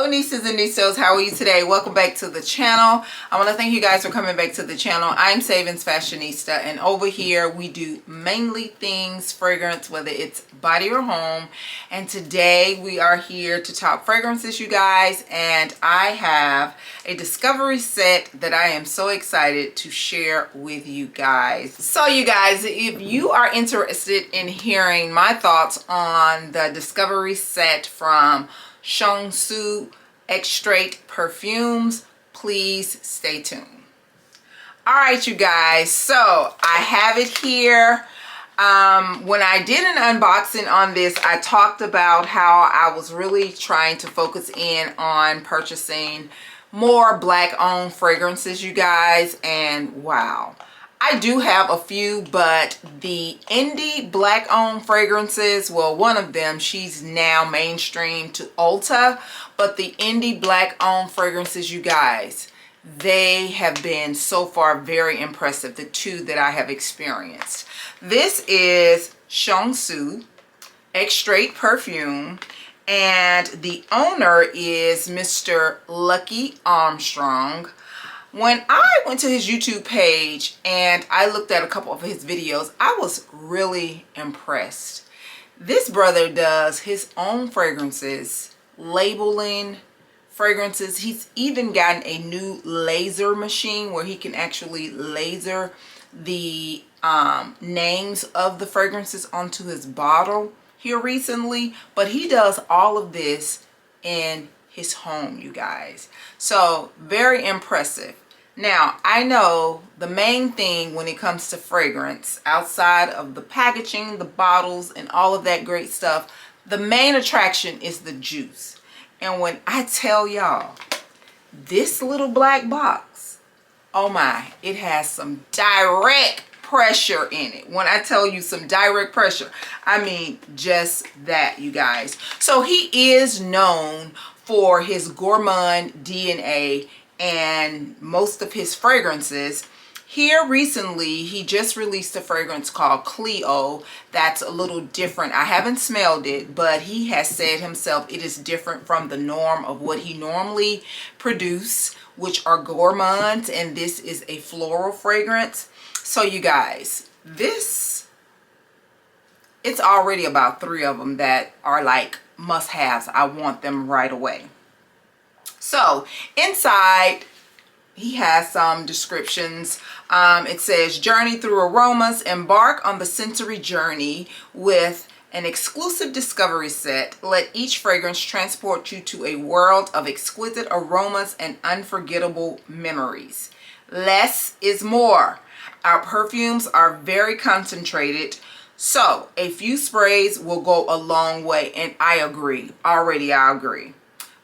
Hello Nistas and Nistas, how are you today? Welcome back to the channel. I want to thank you guys for coming back to the channel. I'm SavingsFashionista, and over here we do mainly things fragrance, whether it's body or home. And today we are here to talk fragrances, you guys, and I have a discovery set that I am so excited to share with you guys. So you guys, if you are interested in hearing my thoughts on the discovery set from Chanceux Perfumes, please stay tuned. All right, you guys, so I have it here. When I did an unboxing on this, I talked about how I was really trying to focus in on purchasing more black-owned fragrances, you guys, and wow. I do have a few, but the indie black-owned fragrances, well, one of them, she's now mainstream to Ulta, but the indie black-owned fragrances, you guys, they have been so far very impressive, the two that I have experienced. This is Chanceux Perfume, and the owner is Mr. Lucky Armstrong. When I went to his YouTube page and I looked at a couple of his videos, I was really impressed. This brother does his own fragrances, labeling fragrances. He's even gotten a new laser machine where he can actually laser the names of the fragrances onto his bottle here recently. But he does all of this in his home, you guys. So very impressive. Now, I know the main thing when it comes to fragrance, outside of the packaging, the bottles, and all of that great stuff, the main attraction is the juice. And when I tell y'all, this little black box, oh my, it has some direct pressure in it. When I tell you some direct pressure, I mean just that, you guys. So he is known for his gourmand DNA and most of his fragrances. Here recently, he just released a fragrance called Cleo that's a little different. I haven't smelled it, but he has said himself it is different from the norm of what he normally produce, which are gourmands, and this is a floral fragrance. So you guys, this, it's already about 3 of them that are like must-haves. I want them right away. So inside, he has some descriptions. It says, journey through aromas, embark on the sensory journey with an exclusive discovery set. Let each fragrance transport you to a world of exquisite aromas and unforgettable memories. Less is more. Our perfumes are very concentrated, so a few sprays will go a long way, and I agree. Already I agree.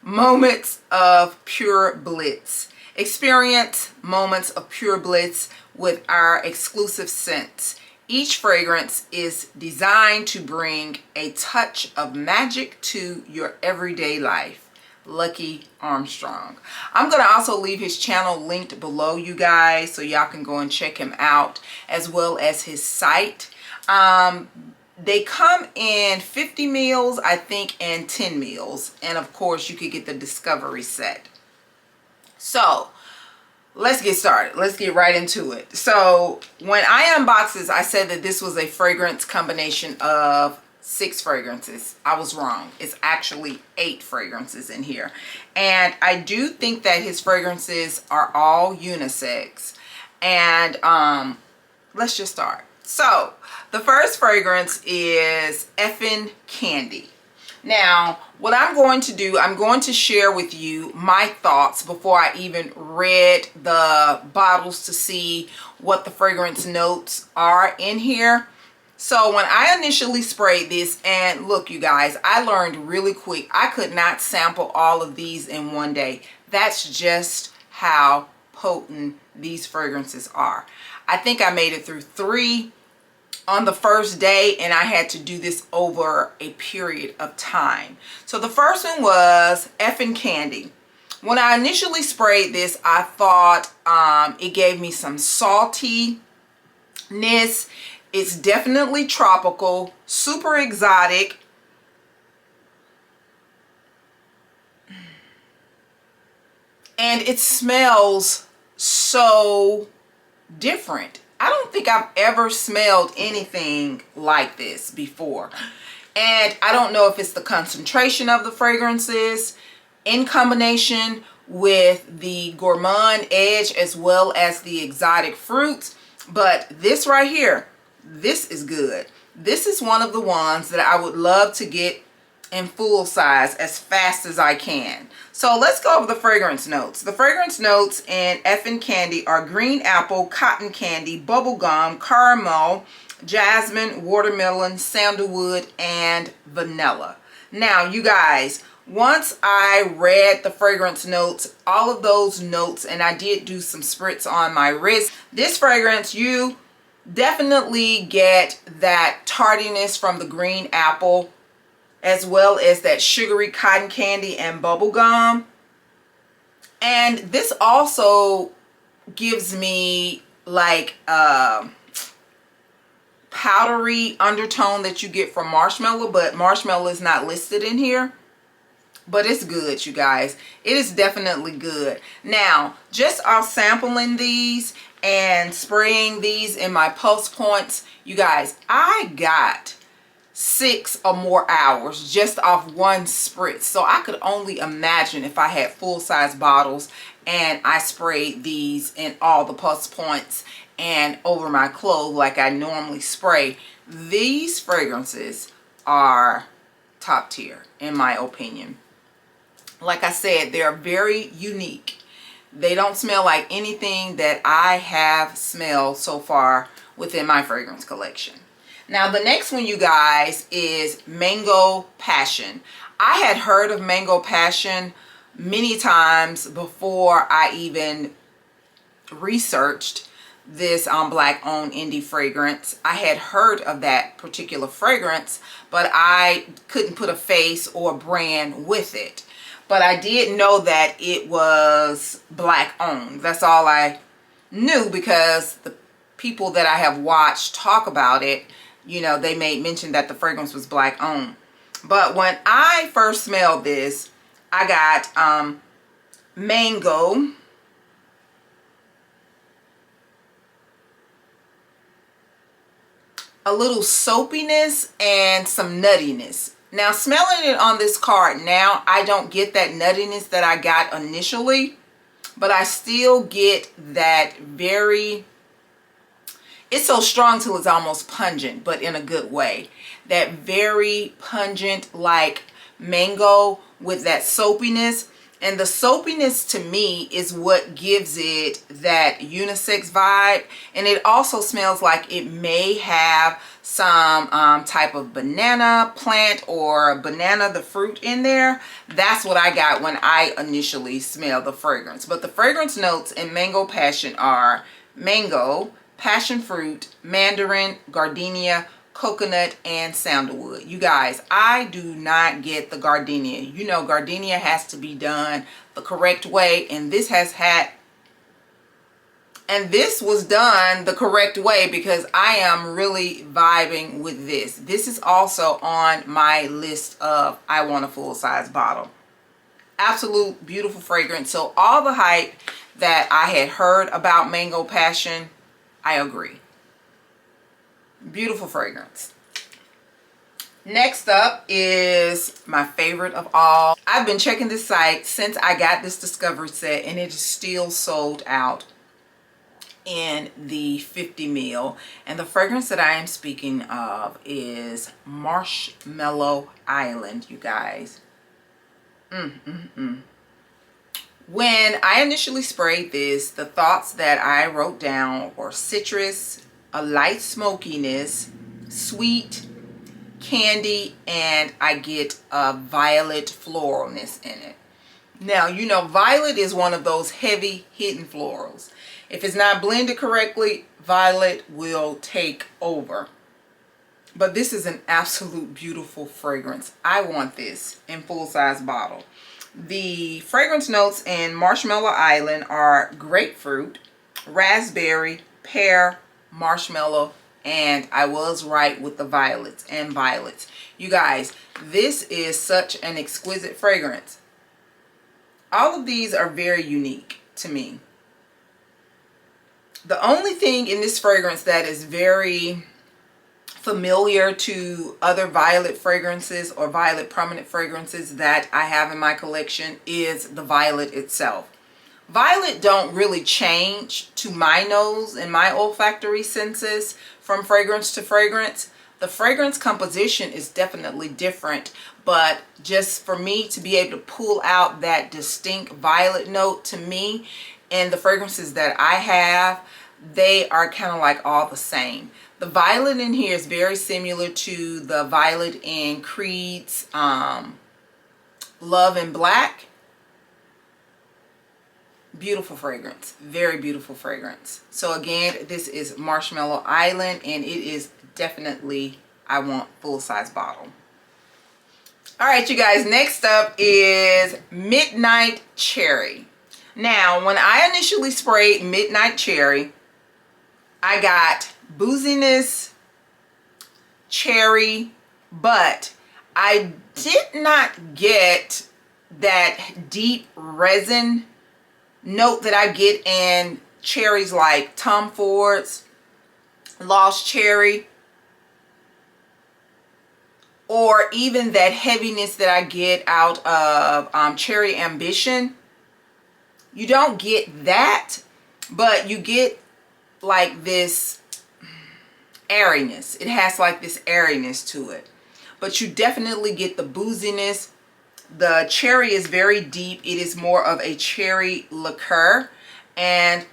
Moments of pure blitz. Experience moments of pure blitz with our exclusive scents. Each fragrance is designed to bring a touch of magic to your everyday life. Lucky Armstrong. I'm going to also leave his channel linked below, you guys, so y'all can go and check him out, as well as his site. They come in 50 mils, I think, and 10 mils. And of course, you could get the discovery set. So let's get started. Let's get right into it. So when I unboxed this, I said that this was a fragrance combination of 6 fragrances. I was wrong. It's actually 8 fragrances in here. And I do think that his fragrances are all unisex. And let's just start. So the first fragrance is Effin' Candy. Now, what I'm going to do, I'm going to share with you my thoughts before I even read the bottles to see what the fragrance notes are in here. So when I initially sprayed this, and look, you guys, I learned really quick, I could not sample all of these in one day. That's just how potent these fragrances are. I think I made it through 3 on the first day, and I had to do this over a period of time. So the first one was Effin' Candy. When I initially sprayed this, I thought it gave me some saltiness. It's definitely tropical, super exotic. and it smells so different. I don't think I've ever smelled anything like this before. And I don't know if it's the concentration of the fragrances in combination with the gourmand edge as well as the exotic fruits. But this right here, this is good. This is one of the ones that I would love to get in full size as fast as I can. So let's go over the fragrance notes. The fragrance notes in Effin' Candy are green apple, cotton candy, bubblegum, caramel, jasmine, watermelon, sandalwood, and vanilla. Now, you guys, once I read the fragrance notes, all of those notes, and I did do some spritz on my wrist, this fragrance, you definitely get that tardiness from the green apple, as well as that sugary cotton candy and bubble gum. And this also gives me like a powdery undertone that you get from marshmallow, but marshmallow is not listed in here. But it's good, you guys. It is definitely good. Now, just off sampling these and spraying these in my pulse points, you guys, I got 6 or more hours just off one spritz. So I could only imagine if I had full-size bottles and I sprayed these in all the pulse points and over my clothes like I normally spray. These fragrances are top tier in my opinion. Like I said, they're very unique. They don't smell like anything that I have smelled so far within my fragrance collection. Now, the next one, you guys, is Mango Passion. I had heard of Mango Passion many times before I even researched this black-owned indie fragrance. I had heard of that particular fragrance, but I couldn't put a face or brand with it. But I did know that it was black-owned. That's all I knew, because the people that I have watched talk about it, you know, they made mention that the fragrance was black owned. But when I first smelled this, I got mango, a little soapiness, and some nuttiness. Now, smelling it on this card now, I don't get that nuttiness that I got initially, but I still get that very, it's so strong till it's almost pungent, but in a good way. That very pungent, like mango with that soapiness. And the soapiness to me is what gives it that unisex vibe. And it also smells like it may have some type of banana plant or banana, the fruit in there. That's what I got when I initially smelled the fragrance. But the fragrance notes in Mango Passion are mango, passion fruit, mandarin, gardenia, coconut, and sandalwood. You guys, I do not get the gardenia. You know, gardenia has to be done the correct way, and this was done the correct way, because I am really vibing with this. This is also on my list of I want a full-size bottle. Absolute beautiful fragrance. So all the hype that I had heard about Mango Passion, I agree. Beautiful fragrance. Next up is my favorite of all. I've been checking this site since I got this discovery set, and it is still sold out in the 50 ml. And the fragrance that I am speaking of is Marshmallow Island, you guys. When I initially sprayed this, the thoughts that I wrote down were citrus, a light smokiness, sweet, candy, and I get a violet floralness in it. Now, you know, violet is one of those heavy hidden florals. If it's not blended correctly, violet will take over. But this is an absolute beautiful fragrance. I want this in full-size bottle. The fragrance notes in Marshmallow Island are grapefruit, raspberry, pear, marshmallow, and I was right with the violets and violets. You guys, this is such an exquisite fragrance. All of these are very unique to me. The only thing in this fragrance that is very familiar to other violet fragrances or violet prominent fragrances that I have in my collection is the violet itself. Violet don't really change to my nose and my olfactory senses from fragrance to fragrance. The fragrance composition is definitely different, but just for me to be able to pull out that distinct violet note, to me, and the fragrances that I have, they are kind of like all the same. The violet in here is very similar to the violet in Creed's Love in Black. Beautiful fragrance, very beautiful fragrance. So again, this is Marshmallow Island, and it is definitely, I want full-size bottle. All right, you guys, next up is Midnight Cherry. Now, when I initially sprayed Midnight Cherry, I got booziness, cherry, but I did not get that deep resin note that I get in cherries like Tom Ford's Lost Cherry, or even that heaviness that I get out of Cherry Ambition. You don't get that, but you get like this airiness. It has like this airiness to it, but you definitely get the booziness. The cherry is very deep. It is more of a cherry liqueur, and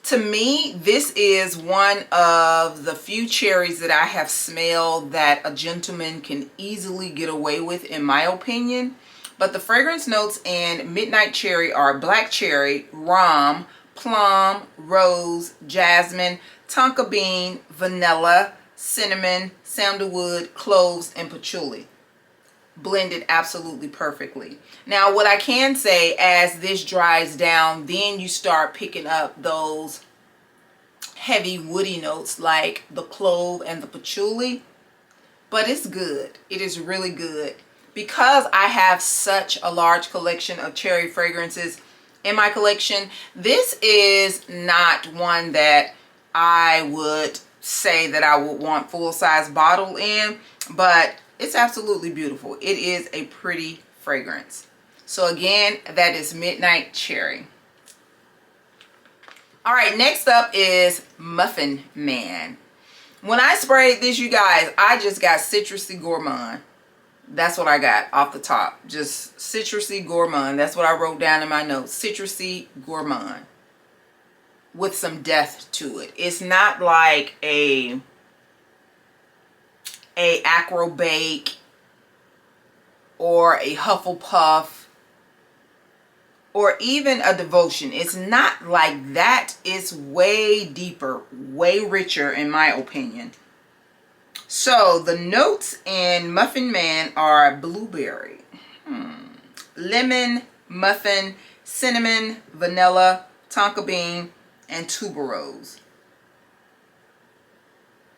to me, this is one of the few cherries that I have smelled that a gentleman can easily get away with, in my opinion. But the fragrance notes in Midnight Cherry are black cherry, rum, plum, rose, jasmine, tonka bean, vanilla, cinnamon, sandalwood, cloves, and patchouli. Blended absolutely perfectly. Now, what I can say, as this dries down, then you start picking up those heavy woody notes like the clove and the patchouli. But it's good. It is really good. Because I have such a large collection of cherry fragrances in my collection, this is not one that I would say that I would want full-size bottle in, but it's absolutely beautiful. It is a pretty fragrance. So again, that is Midnight Cherry. All right, next up is Muffin Man. When I sprayed this, you guys, I just got citrusy gourmand. That's what I got off the top. Just citrusy gourmand. That's what I wrote down in my notes. Citrusy gourmand with some depth to it. It's not like a Acrobake or a Hufflepuff or even a Devotion. It's not like that. It's way deeper, way richer, in my opinion. So the notes in Muffin Man are blueberry, lemon, muffin, cinnamon, vanilla, tonka bean, and tuberose.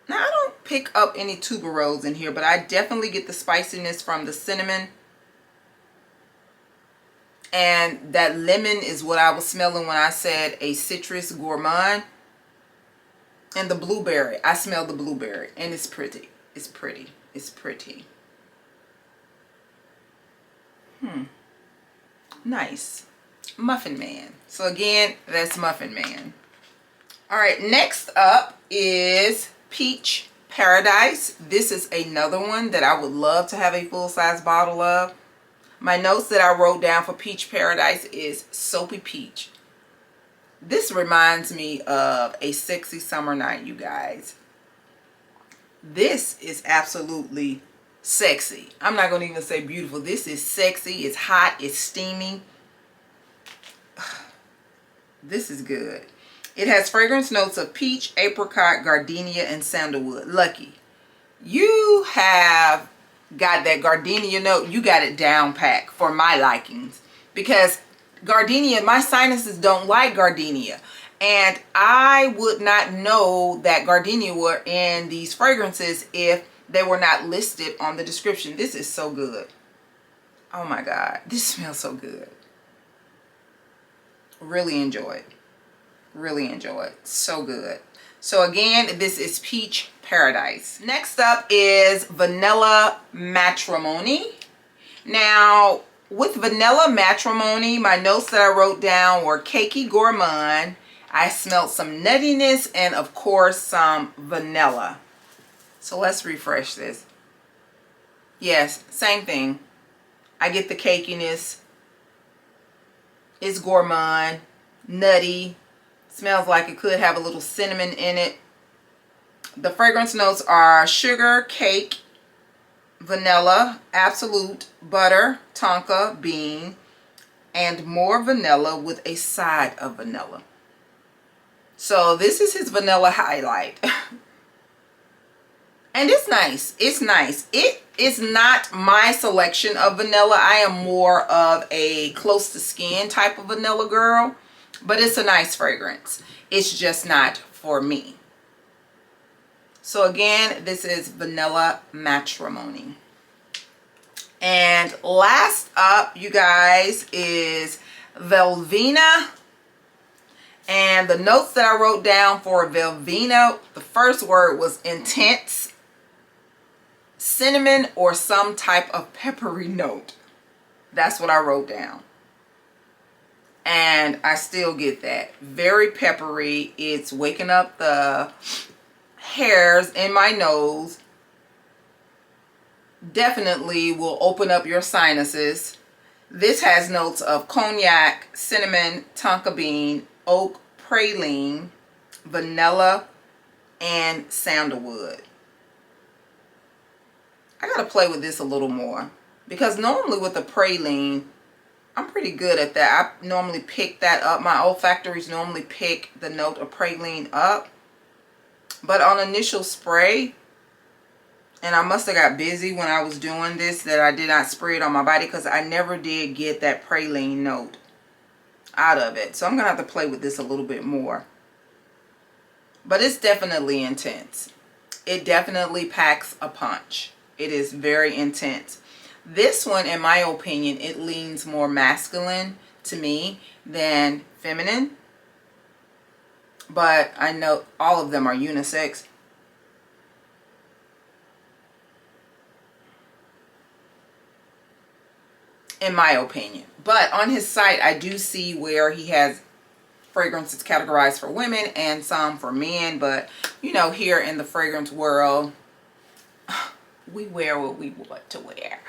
Now, I don't pick up any tuberose in here, but I definitely get the spiciness from the cinnamon. And that lemon is what I was smelling when I said a citrus gourmand. And the blueberry, I smell the blueberry, and it's pretty. It's pretty. It's pretty. Nice. Muffin Man. So again, that's Muffin Man. All right, next up is Peach Paradise. This is another one that I would love to have a full-size bottle of. My notes that I wrote down for Peach Paradise is soapy peach. This reminds me of a sexy summer night, you guys. This is absolutely sexy. I'm not going to even say beautiful. This is sexy. It's hot. It's steamy. This is good. It has fragrance notes of peach, apricot, gardenia, and sandalwood. Lucky. You have got that gardenia note. You got it down pat for my likings. Because gardenia, my sinuses don't like gardenia. And I would not know that gardenia were in these fragrances if they were not listed on the description. This is so good. Oh my God. This smells so good. Really enjoy it. Really enjoy it. So good. So again, this is Peach Paradise. Next up is Vanilla Matrimony. Now, with Vanilla Matrimony, my notes that I wrote down were cakey gourmand. I smelled some nuttiness and of course some vanilla. So let's refresh this. Yes, same thing. I get the cakiness. It's gourmand, nutty. Smells like it could have a little cinnamon in it. The fragrance notes are sugar, cake, vanilla, absolute, butter, tonka, bean, and more vanilla with a side of vanilla. So this is his vanilla highlight. And it's nice. It's nice. It is not my selection of vanilla. I am more of a close to skin type of vanilla girl. But it's a nice fragrance. It's just not for me. So again, this is Vanilla Matrimony. And last up, you guys, is Velvina. And the notes that I wrote down for Velvina, the first word was intense, cinnamon, or some type of peppery note. That's what I wrote down. And I still get that. Very peppery. It's waking up the hairs in my nose. Definitely will open up your sinuses. This has notes of cognac, cinnamon, tonka bean, oak, praline, vanilla, and sandalwood. I gotta play with this a little more because normally with the praline, I'm pretty good at that. I normally pick that up. My olfactories normally pick the note of praline up. But on initial spray, and I must have got busy when I was doing this, that I did not spray it on my body because I never did get that praline note out of it. So I'm going to have to play with this a little bit more. But it's definitely intense. It definitely packs a punch. It is very intense. This one, in my opinion, it leans more masculine to me than feminine. But I know all of them are unisex. In my opinion. But on his site, I do see where he has fragrances categorized for women and some for men. But, you know, here in the fragrance world, we wear what we want to wear.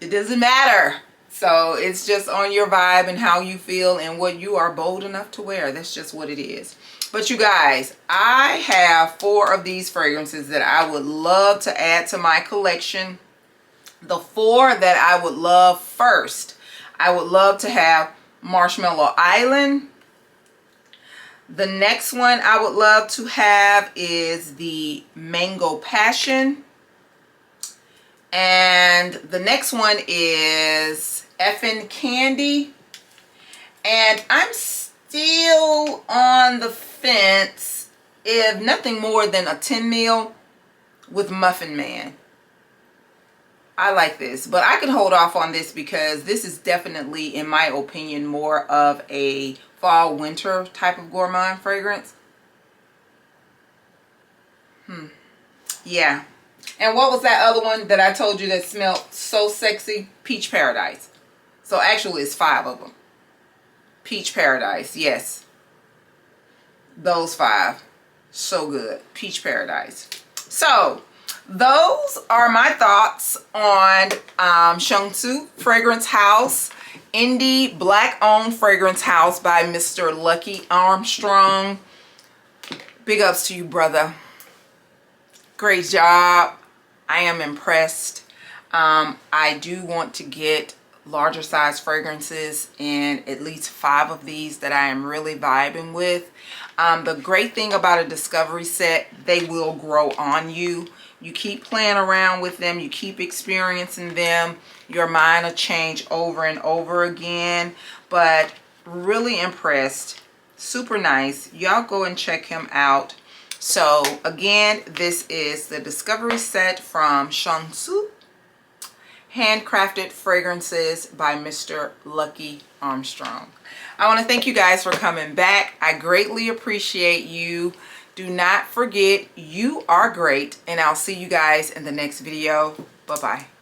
It doesn't matter. So it's just on your vibe and how you feel and what you are bold enough to wear. That's just what it is. But you guys, I have 4 of these fragrances that I would love to add to my collection. The 4 that I would love first, I would love to have Marshmallow Island. The next one I would love to have is the Mango Passion. And the next one is Effin' Candy. And I'm still on the fence, if nothing more than a 10 ml with Muffin Man. I like this, but I can hold off on this because this is definitely, in my opinion, more of a fall winter type of gourmand fragrance. Yeah. And what was that other one that I told you that smelled so sexy? Peach Paradise. So actually it's 5 of them. Peach Paradise, yes. Those 5. So good. Peach Paradise. So those are my thoughts on Chanceux Fragrance House, indie black owned fragrance house by Mr. Lucky Armstrong. Big ups to you, brother. Great job. I am impressed. I do want to get larger size fragrances and at least 5 of these that I am really vibing with. The great thing about a discovery set, they will grow on you. You keep playing around with them, you keep experiencing them, your mind will change over and over again. But really impressed. Super nice. Y'all go and check him out. So again, this is the discovery set from Chanceux. handcrafted fragrances by Mr. Lucky Armstrong. I want to thank you guys for coming back. I greatly appreciate you. Do not forget, you are great, and I'll see you guys in the next video. Bye-bye.